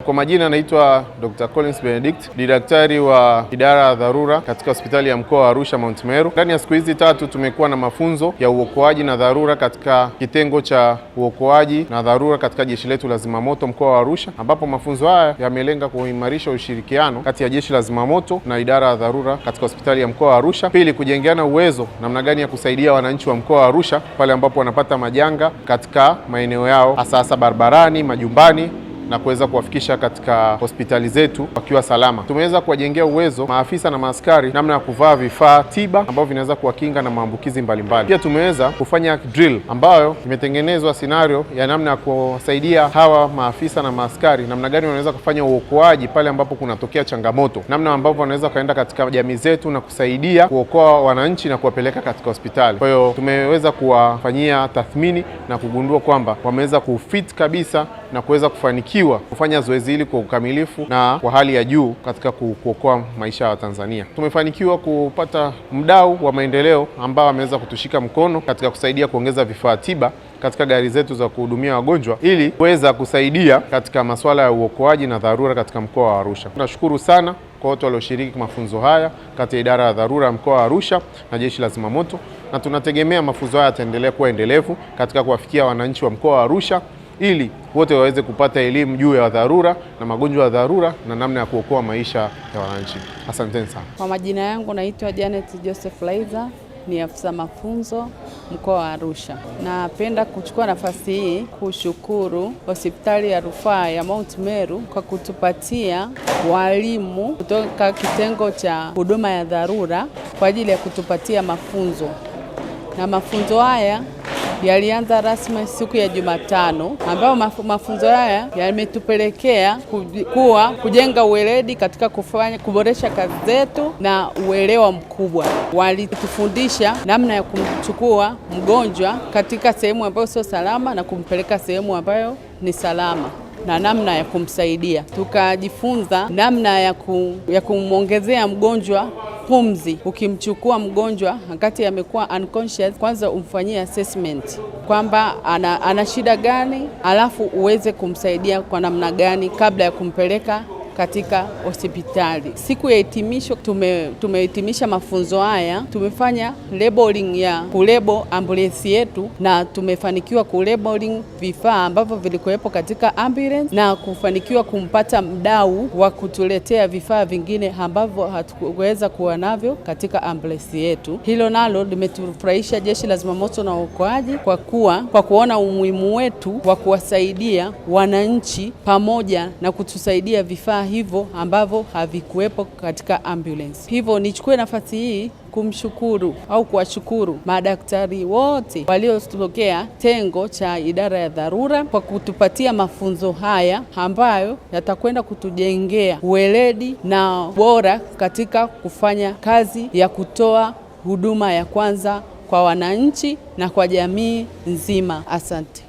Kwa majina naitwa Dr. Collins Benedict, ni daktari wa idara ya dharura katika hospitali ya mkoa wa Arusha Mount Meru. Ndani ya siku hizi 3 tumekuwa na mafunzo ya uokoaji na dharura katika kitengo cha uokoaji na dharura katika jeshi letu la zimamoto mkoa wa Arusha, ambapo mafunzo haya yamelenga kuimarisha ushirikiano kati ya jeshi la zimamoto na idara ya dharura katika hospitali ya mkoa wa Arusha. Pili, kujengeana uwezo namna gani ya kusaidia wananchi wa mkoa wa Arusha pale ambapo wanapata majanga katika maeneo yao, hasa barabarani, majumbani, na kuweza kuwafikisha katika hospitali zetu wakiwa salama. Tumeweza kuwajengea uwezo maafisa na maaskari namna ya kuvaa vifaa tiba ambavyo vinaweza kuwakinga na maambukizi mbalimbali. Pia tumeweza kufanya drill ambayo imetengenezwa scenario ya namna ya kuwasaidia hawa maafisa na maaskari namna gani wanaweza kufanya uokoaji pale ambapo kunatokea changamoto, namna ambavyo wanaweza kaenda katika jamii zetu na kusaidia kuokoa wananchi na kuwapeleka katika hospitali. Kwa hiyo tumeweza kuwafanyia tathmini na kugundua kwamba wameweza kufit kabisa na kuweza kufanikiwa kufanya zoezi hili kwa ukamilifu na kwa hali ya juu katika kuokoa maisha ya Watanzania. Tumefanikiwa kupata mdau wa maendeleo ambao ameweza kutushika mkono katika kusaidia kuongeza vifaa tiba katika gari zetu za kuhudumia wagonjwa ili kuweza kusaidia katika masuala ya uokoaji na dharura katika mkoa wa Arusha. Tunashukuru sana kwa wote walioshiriki mafunzo haya kati ya idara ya dharura ya mkoa wa Arusha na jeshi la zimamoto, na tunategemea mafunzo haya yataendelea kuwa endelevu katika kuwafikia wananchi wa mkoa wa Arusha ili wote waweze kupata elimu juu ya dharura na magonjwa ya dharura na namna ya kuokoa maisha ya wananchi. Asanteni sana. Kwa majina yangu naitwa Janet Joseph Laiza, ni afisa mafunzo mkoa wa Arusha. Napenda kuchukua nafasi hii kushukuru hospitali ya rufaa ya Mount Meru kwa kutupatia walimu kutoka kitengo cha huduma ya dharura kwa ajili ya kutupatia mafunzo, na mafunzo haya yalianza rasmi siku ya Jumatano, ambayo mafunzo haya yametupelekea kujenga uweledi katika kuboresha kazi zetu na uelewa mkubwa. Walitufundisha namna ya kumchukua mgonjwa katika sehemu ambayo sio salama na kumpeleka sehemu ambayo ni salama na namna ya kumsaidia. Tukajifunza namna ya kumwongezea mgonjwa pumzi. Ukimchukua mgonjwa wakati amekuwa unconscious, kwanza umfanyie assessment kwamba ana shida gani, alafu uweze kumsaidia kwa namna gani kabla ya kumpeleka katika hospitali. Siku ya hitimisho tumehitimisha mafunzo haya, tumefanya labeling ya kulebo ambulance yetu na tumefanikiwa kulabeling vifaa ambavyo vilikuwepo katika ambulance na kufanikiwa kumpata mdau wa kutuletea vifaa vingine ambavyo hatukuweza kuwa navyo katika ambulance yetu. Hilo nalo limetufurahisha jeshi la zimamoto na uokoaji kwa kuona umuhimu wetu wa kuwasaidia wananchi pamoja na kutusaidia vifaa hivyo ambavyo havikuwepo katika ambulance. Hivyo nichukue nafasi hii kumshukuru au kuwashukuru madaktari wote waliotokea tengo cha idara ya dharura kwa kutupatia mafunzo haya ambayo yatakwenda kutujengea uweledi na bora katika kufanya kazi ya kutoa huduma ya kwanza kwa wananchi na kwa jamii nzima. Asante.